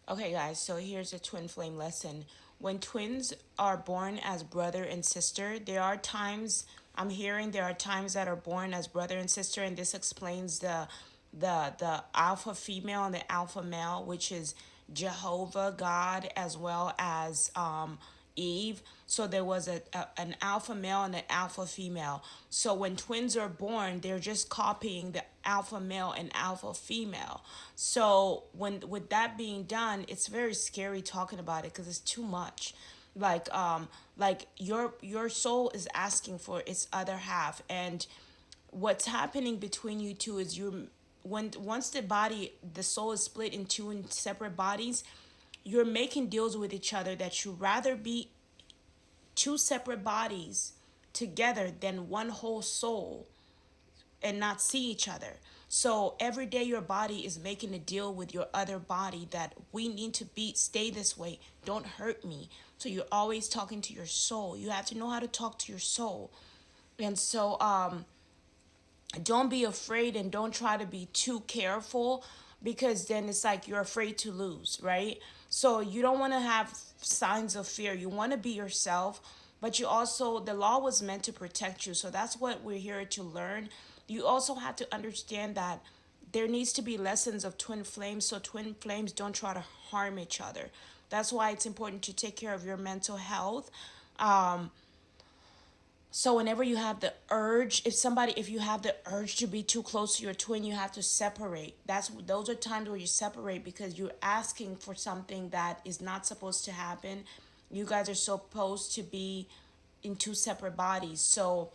Okay, guys, so here's a twin flame lesson. When twins are born as brother and sister, there are times I'm hearing there are times that are born as brother and sister, and this explains the alpha female and the alpha male, which is Jehovah God as well as Eve. So there was an alpha male and an alpha female. So when twins are born, they're just copying the alpha male and alpha female. So when with that being done, it's very scary talking about it because it's too much. Like your soul is asking for its other half, and what's happening between you two is you're when once the soul is split in two in separate bodies, you're making deals with each other that you rather be two separate bodies together than one whole soul and not see each other. So every day your body is making a deal with your other body that we need to be stay this way. Don't hurt me. So you're always talking to your soul. You have to know how to talk to your soul. And so don't be afraid and don't try to be too careful, because then it's like you're afraid to lose, right? So you don't want to have signs of fear. You want to be yourself, but you also, the law was meant to protect you. So that's what we're here to learn. You also have to understand that there needs to be lessons of twin flames so twin flames don't try to harm each other. That's why it's important to take care of your mental health. So whenever you have the urge, if you have the urge to be too close to your twin, you have to separate. Those are times where you separate because you're asking for something that is not supposed to happen. You guys are supposed to be in two separate bodies. So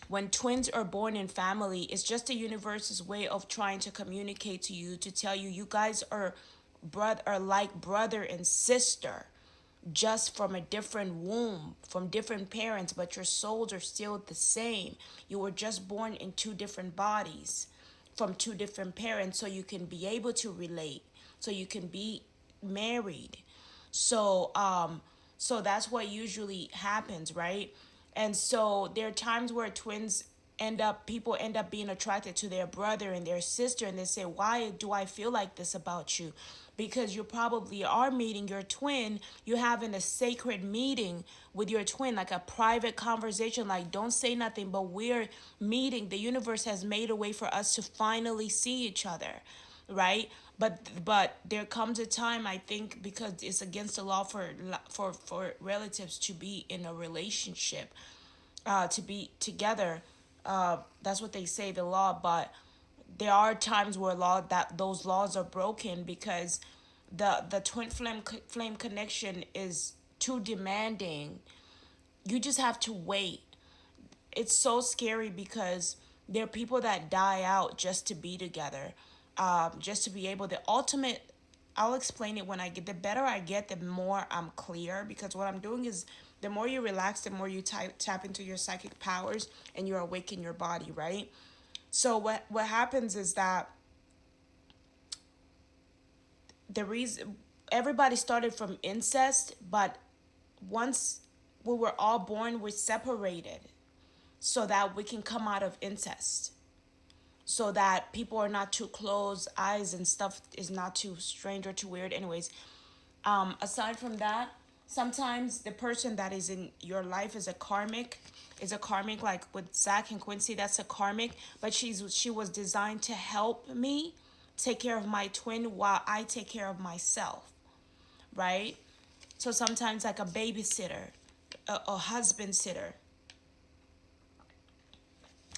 when twins are born in family, it's just the universe's way of trying to communicate to you, to tell you you guys are like brother and sister, just from a different womb, from different parents, but your souls are still the same. You were just born in two different bodies from two different parents, so you can be able to relate, so you can be married. So that's what usually happens, right? And so there are times where people end up being attracted to their brother and their sister, and they say, why do I feel like this about you? Because you probably are meeting your twin. You're having a sacred meeting with your twin, like a private conversation, like don't say nothing, but we're meeting. The universe has made a way for us to finally see each other, right? But there comes a time, I think, because it's against the law for relatives to be in a relationship, to be together. That's what they say, the law. But there are times where those laws are broken because the twin flame connection is too demanding. You just have to wait. It's so scary because there are people that die out just to be together, just to be able. The ultimate, I'll explain it when I get. The better I get, the more I'm clear, because what I'm doing is the more you relax, the more you tap into your psychic powers and you awaken your body, right? So what happens is that the reason everybody started from incest, but once we were all born, we're separated so that we can come out of incest, so that people are not too close eyes and stuff is not too strange or too weird. Anyways, aside from that, sometimes the person that is in your life is a karmic, like with Zach and Quincy, that's a karmic, but she was designed to help me take care of my twin while I take care of myself, right? So sometimes like a babysitter, a husband sitter,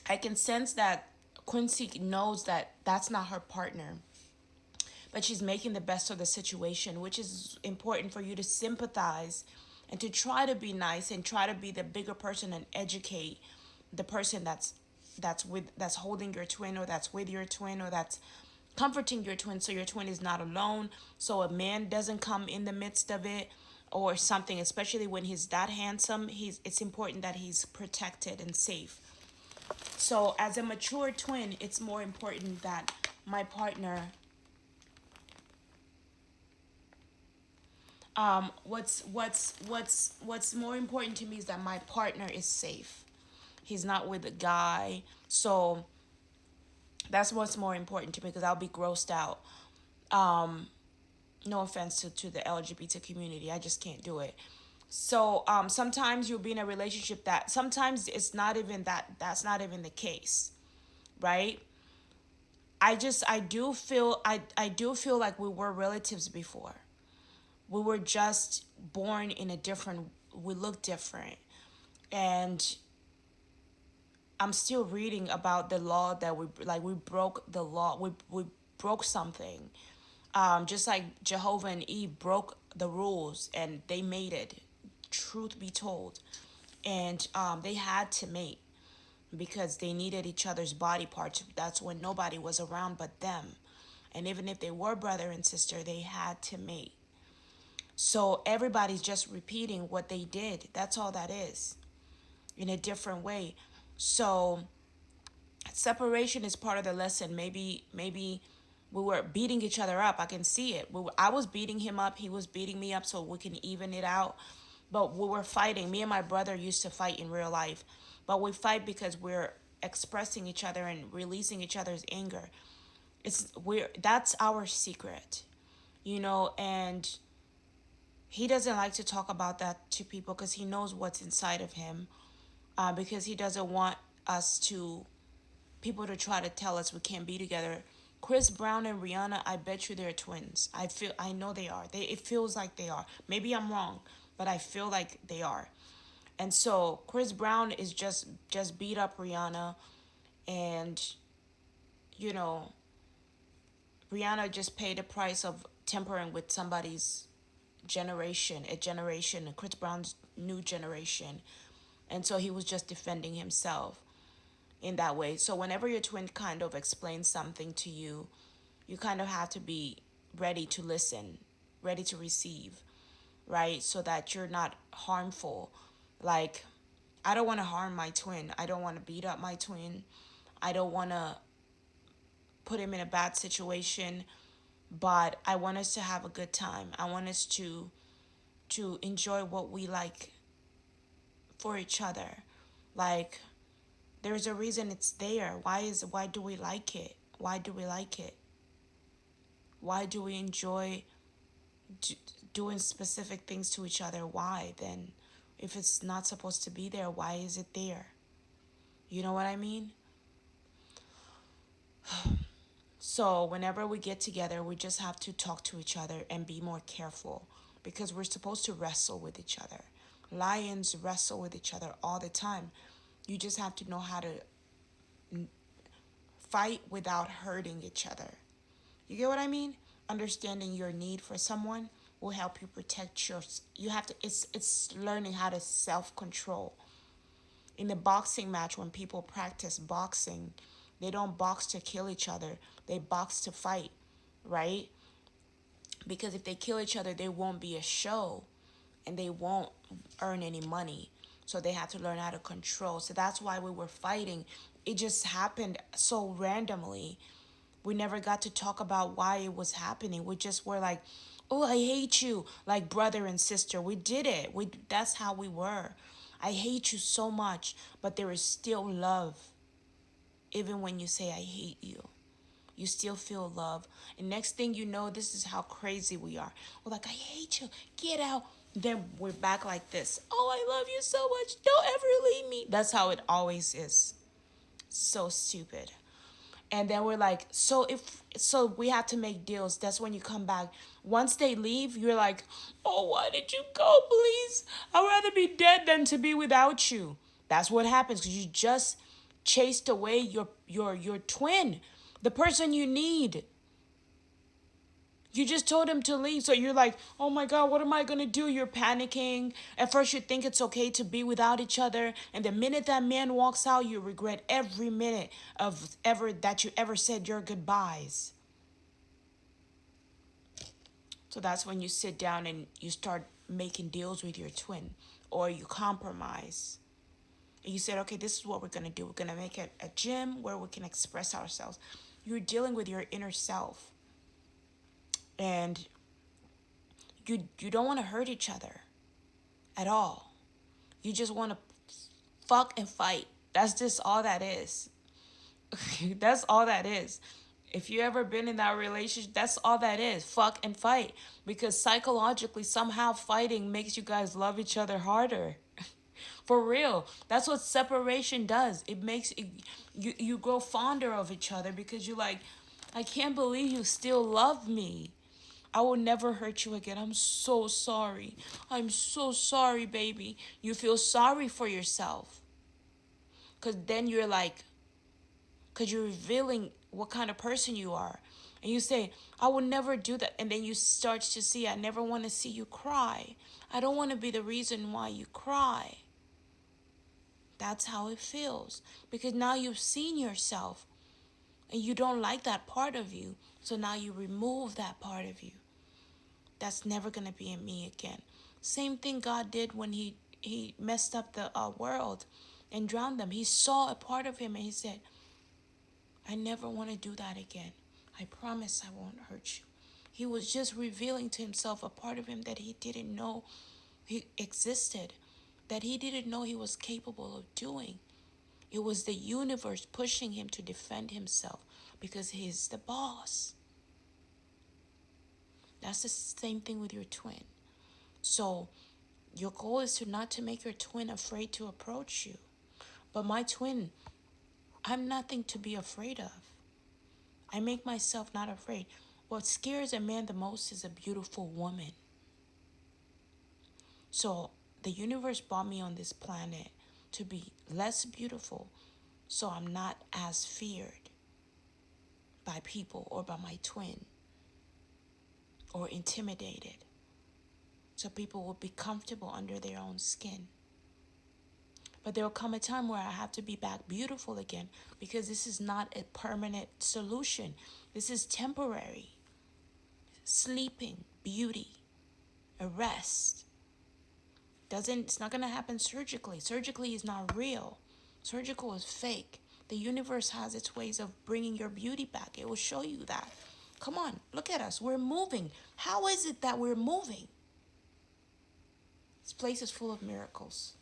I can sense that Quincy knows that that's not her partner, but she's making the best of the situation, which is important for you to sympathize and to try to be nice and try to be the bigger person and educate the person that's holding your twin, or that's with your twin, or that's comforting your twin, so your twin is not alone, so a man doesn't come in the midst of it or something. Especially when he's that handsome, it's important that he's protected and safe. So as a mature twin, it's more important that my partner, what's more important to me is that my partner is safe. He's not with a guy. So that's what's more important to me, because I'll be grossed out. No offense to the LGBT community, I just can't do it. So sometimes you'll be in a relationship that sometimes it's not even that, that's not even the case, right? I do feel like we were relatives before. We were just born in a different, we look different. And I'm still reading about the law that we broke the law. We broke something. Just like Jehovah and Eve broke the rules and they made it. Truth be told, and they had to mate because they needed each other's body parts. That's when nobody was around but them, and even if they were brother and sister, they had to mate. So everybody's just repeating what they did. That's all that is, in a different way. So separation is part of the lesson. Maybe we were beating each other up. I can see it. I was beating him up. He was beating me up, so we can even it out. But we were fighting. Me and my brother used to fight in real life, but we fight because we're expressing each other and releasing each other's anger. We're that's our secret, and he doesn't like to talk about that to people because he knows what's inside of him, because he doesn't want us to people to try to tell us we can't be together. Chris Brown and Rihanna, I bet you they're twins. I know they are. It feels like they are. Maybe I'm wrong, but I feel like they are. And so Chris Brown is just beat up Rihanna, and you know Rihanna just paid the price of tempering with somebody's a generation, Chris Brown's new generation, and so he was just defending himself in that way. So whenever your twin kind of explains something to you, you kind of have to be ready to listen, ready to receive, right? So that you're not harmful. Like, I don't want to harm my twin. I don't want to beat up my twin. I don't want to put him in a bad situation, but I want us to have a good time. I want us to enjoy what we like for each other. Like, there's a reason it's there. Why do we like it? Why do we like it? Why do we enjoy d- doing specific things to each other? Why then? If it's not supposed to be there, why is it there? You know what I mean? So, whenever we get together, we just have to talk to each other and be more careful because we're supposed to wrestle with each other. Lions wrestle with each other all the time. You just have to know how to fight without hurting each other. You get what I mean? Understanding your need for someone will help you protect your you have to it's learning how to self-control. In the boxing match when people practice boxing, they don't box to kill each other. They box to fight, right? Because if they kill each other, there won't be a show and they won't earn any money. So they have to learn how to control. So that's why we were fighting. It just happened so randomly. We never got to talk about why it was happening. We just were like, "Oh, I hate you," like brother and sister. We did it. We That's how we were. I hate you so much, but there is still love. Even when you say I hate you, you still feel love. And next thing you know, this is how crazy we are. We're like, "I hate you. Get out." Then we're back like this. "Oh, I love you so much. Don't ever leave me." That's how it always is. So stupid. And then we're like, so we have to make deals. That's when you come back. Once they leave, you're like, "Oh, why did you go? Please, I'd rather be dead than to be without you." That's what happens because you just chased away your twin, the person you need. You just told him to leave. So you're like, "Oh my God, what am I going to do?" You're panicking. At first, you think it's okay to be without each other. And the minute that man walks out, you regret every minute of ever that you ever said your goodbyes. So that's when you sit down and you start making deals with your twin, or you compromise. And you said, "Okay, this is what we're going to do. We're going to make it a gym where we can express ourselves." You're dealing with your inner self. And you don't want to hurt each other at all. You just want to fuck and fight. That's just all that is. That's all that is. If you ever been in that relationship, that's all that is. Fuck and fight. Because psychologically, somehow fighting makes you guys love each other harder. For real. That's what separation does. It makes it, you grow fonder of each other because you're like, I can't believe you still love me. I will never hurt you again. I'm so sorry. I'm so sorry, baby. You feel sorry for yourself. Because then you're like, because you're revealing what kind of person you are. And you say, I will never do that. And then you start to see, I never want to see you cry. I don't want to be the reason why you cry. That's how it feels. Because now you've seen yourself and you don't like that part of you. So now you remove that part of you. That's never going to be in me again. Same thing God did when he messed up the world and drowned them. He saw a part of him and he said, I never want to do that again. I promise I won't hurt you. He was just revealing to himself a part of him that he didn't know he existed, that he didn't know he was capable of doing. It was the universe pushing him to defend himself because he's the boss. That's the same thing with your twin. So your goal is to not to make your twin afraid to approach you. But my twin, I'm nothing to be afraid of. I make myself not afraid. What scares a man the most is a beautiful woman. So the universe brought me on this planet to be less beautiful, so I'm not as feared by people or by my twin or intimidated. So people will be comfortable under their own skin. But there will come a time where I have to be back beautiful again because this is not a permanent solution. This is temporary. Sleeping, beauty, a rest. It's not going to happen surgically. Surgically is not real. Surgical is fake. The universe has its ways of bringing your beauty back. It will show you that. Come on, look at us. We're moving. How is it that we're moving? This place is full of miracles.